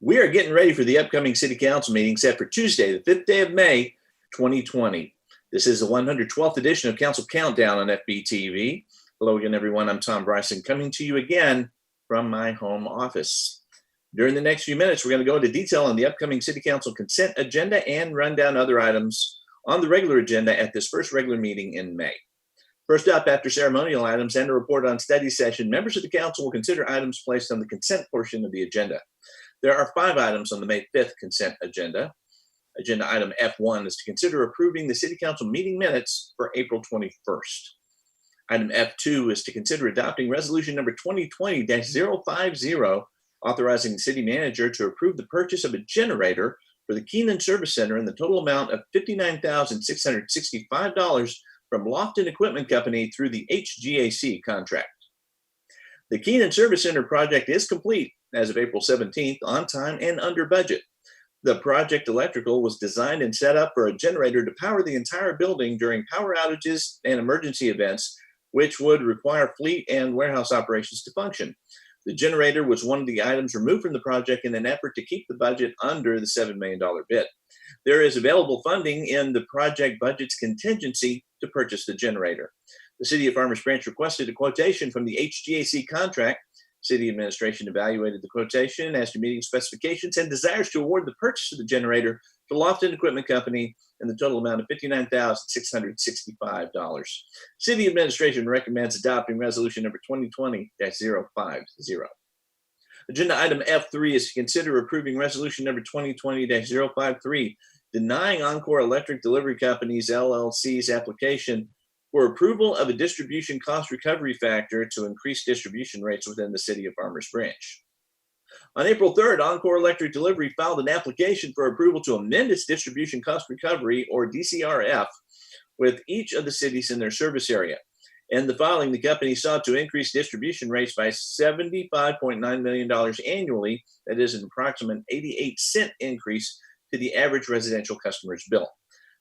We are getting ready for the upcoming City Council meeting set for Tuesday, the 5th day of May, 2020. This is the 112th edition of Council Countdown on FBTV. Hello again, everyone. I'm Tom Bryson, coming to you again from my home office. During the next few minutes, we're going to go into detail on the upcoming City Council consent agenda and run down other items on the regular agenda at this first regular meeting in May. First up, after ceremonial items and a report on study session, members of the council will consider items placed on the consent portion of the agenda. There are 5 items on the May 5th consent agenda. Agenda item F1 is to consider approving the City Council meeting minutes for April 21st. Item F2 is to consider adopting resolution number 2020-050, authorizing the city manager to approve the purchase of a generator for the Keenan Service Center in the total amount of $59,665 from Lofton Equipment Company through the HGAC contract. The Keenan Service Center project is complete as of April 17th, on time and under budget. The project electrical was designed and set up for a generator to power the entire building during power outages and emergency events, which would require fleet and warehouse operations to function. The generator was one of the items removed from the project in an effort to keep the budget under the $7 million bid. There is available funding in the project budget's contingency to purchase the generator. The City of Farmers Branch requested a quotation from the HGAC contract. City administration evaluated the quotation as to meeting specifications and desires to award the purchase of the generator to Lofton Equipment Company in the total amount of $59,665. City administration recommends adopting resolution number 2020-050. Agenda item F3 is to consider approving resolution number 2020-053, denying Encore Electric Delivery Companies LLC's application for approval of a distribution cost recovery factor to increase distribution rates within the City of Farmers Branch. On April 3rd, Encore Electric Delivery filed an application for approval to amend its distribution cost recovery, or DCRF, with each of the cities in their service area. In the filing, the company sought to increase distribution rates by $75.9 million annually. That is an approximate 88-cent increase to the average residential customer's bill.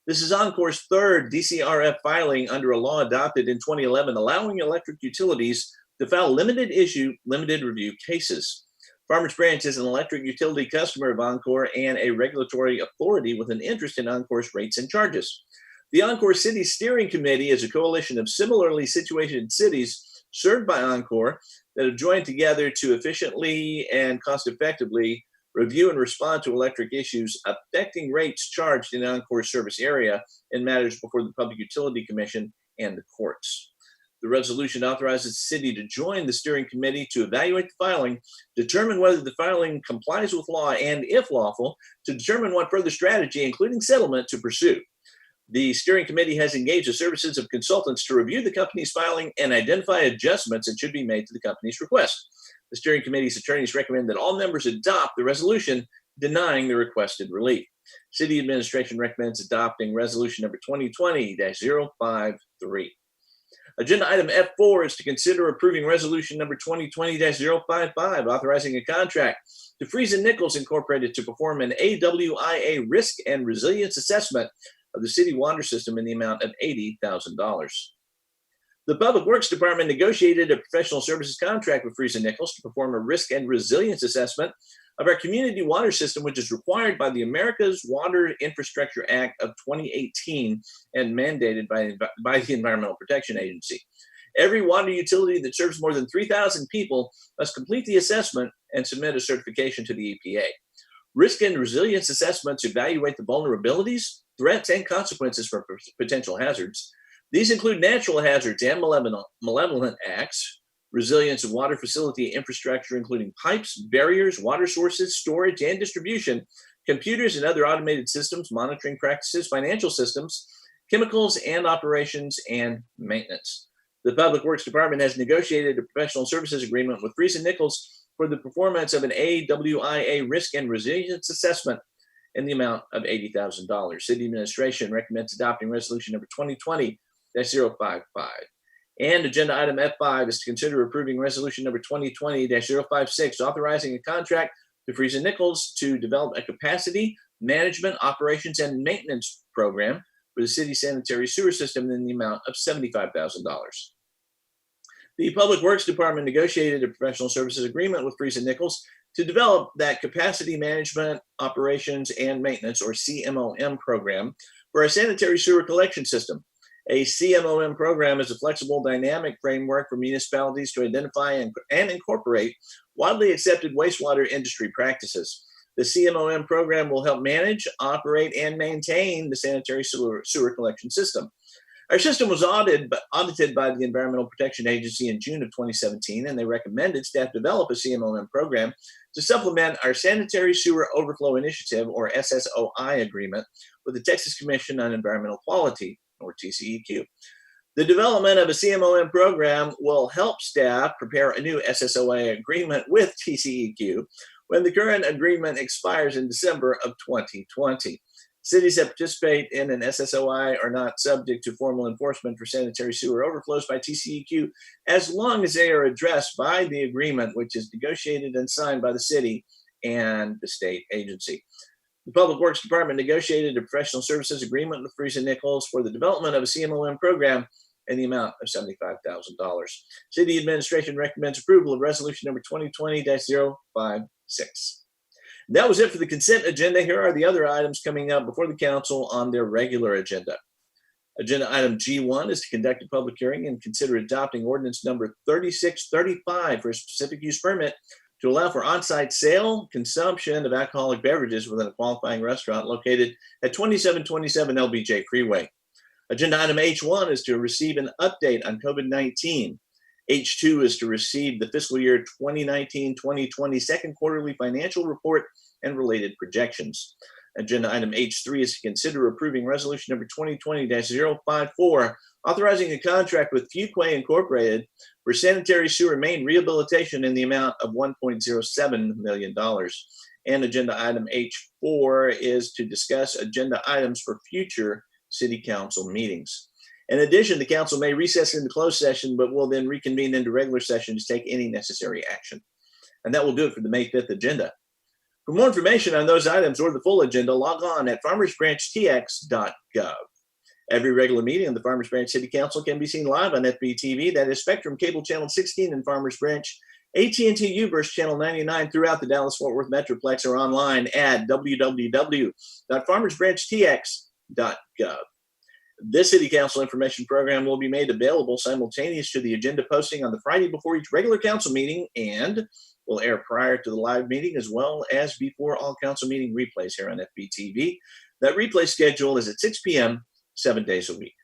This is Encore's 3rd DCRF filing under a law adopted in 2011, allowing electric utilities to file limited review cases. Farmers Branch is an electric utility customer of Encore and a regulatory authority with an interest in Encore's rates and charges. The Encore City Steering Committee is a coalition of similarly situated cities served by Encore that have joined together to efficiently and cost-effectively review and respond to electric issues affecting rates charged in Encore's service area and matters before the Public Utility Commission and the courts. The resolution authorizes the city to join the steering committee to evaluate the filing, determine whether the filing complies with law, and, if lawful, to determine what further strategy, including settlement, to pursue. The steering committee has engaged the services of consultants to review the company's filing and identify adjustments that should be made to the company's request. The steering committee's attorneys recommend that all members adopt the resolution denying the requested relief. City administration recommends adopting resolution number 2020-053. Agenda item F4 is to consider approving resolution number 2020-055, authorizing a contract to Freeze and Nichols Incorporated to perform an AWIA risk and resilience assessment of the city water system in the amount of $80,000. The Public Works Department negotiated a professional services contract with Freeze and Nichols to perform a risk and resilience assessment of our community water system, which is required by the America's Water Infrastructure Act of 2018 and mandated by the Environmental Protection Agency. Every water utility that serves more than 3,000 people must complete the assessment and submit a certification to the EPA. Risk and resilience assessments evaluate the vulnerabilities, threats, and consequences for potential hazards. These include natural hazards and malevolent acts, resilience of water facility infrastructure, including pipes, barriers, water sources, storage, and distribution, computers and other automated systems, monitoring practices, financial systems, chemicals and operations, and maintenance. The Public Works Department has negotiated a professional services agreement with Freeze and Nichols for the performance of an AWIA risk and resilience assessment in the amount of $80,000. City administration recommends adopting resolution number 2020-055. And agenda item F5 is to consider approving resolution number 2020-056, authorizing a contract to Freeze and Nichols to develop a capacity management, operations, and maintenance program for the city sanitary sewer system in the amount of $75,000. The Public Works Department negotiated a professional services agreement with Freeze and Nichols to develop that capacity management, operations, and maintenance, or CMOM program for our sanitary sewer collection system. A CMOM program is a flexible, dynamic framework for municipalities to identify and incorporate widely accepted wastewater industry practices. The CMOM program will help manage, operate, and maintain the sanitary sewer collection system. Our system was audited by the Environmental Protection Agency in June of 2017, and they recommended staff develop a CMOM program to supplement our Sanitary Sewer Overflow Initiative, or SSOI, agreement with the Texas Commission on Environmental Quality, or TCEQ. The development of a CMOM program will help staff prepare a new SSOI agreement with TCEQ when the current agreement expires in December of 2020. Cities that participate in an SSOI are not subject to formal enforcement for sanitary sewer overflows by TCEQ as long as they are addressed by the agreement, which is negotiated and signed by the city and the state agency. The Public Works Department negotiated a professional services agreement with Freese & Nichols for the development of a CMOM program in the amount of $75,000. City Administration recommends approval of resolution number 2020-056. That was it for the consent agenda. Here are the other items coming up before the council on their regular agenda. Agenda item G1 is to conduct a public hearing and consider adopting ordinance number 3635 for a specific use permit to allow for on-site sale, consumption of alcoholic beverages within a qualifying restaurant located at 2727 LBJ Freeway. Agenda item H1 is to receive an update on COVID-19. H2 is to receive the fiscal year 2019-2020 second quarterly financial report and related projections. Agenda item H3 is to consider approving resolution number 2020-054, authorizing a contract with Fuquay Incorporated for sanitary sewer main rehabilitation in the amount of $1.07 million. And agenda item H4 is to discuss agenda items for future city council meetings. In addition, the council may recess into closed session, but will then reconvene into regular session to take any necessary action. And that will do it for the May 5th agenda. For more information on those items or the full agenda, log on at farmersbranchtx.gov. Every regular meeting of the Farmers Branch City Council can be seen live on FBTV, that is Spectrum Cable Channel 16 in Farmers Branch, AT&T Uverse Channel 99 throughout the Dallas-Fort Worth Metroplex, or online at www.farmersbranchtx.gov. This City Council information program will be made available simultaneous to the agenda posting on the Friday before each regular council meeting and will air prior to the live meeting as well as before all council meeting replays here on FBTV. That replay schedule is at 6 p.m., 7 days a week.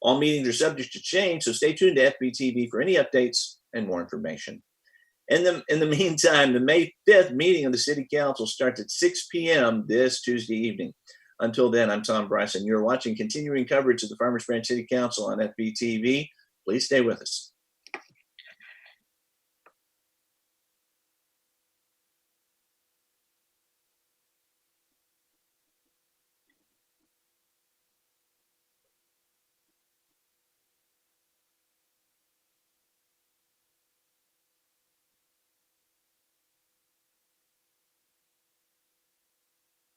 All meetings are subject to change, so stay tuned to FBTV for any updates and more information. In the meantime, the May 5th meeting of the City Council starts at 6 p.m. this Tuesday evening. Until then, I'm Tom Bryson. You're watching continuing coverage of the Farmers Branch City Council on FBTV. Please stay with us.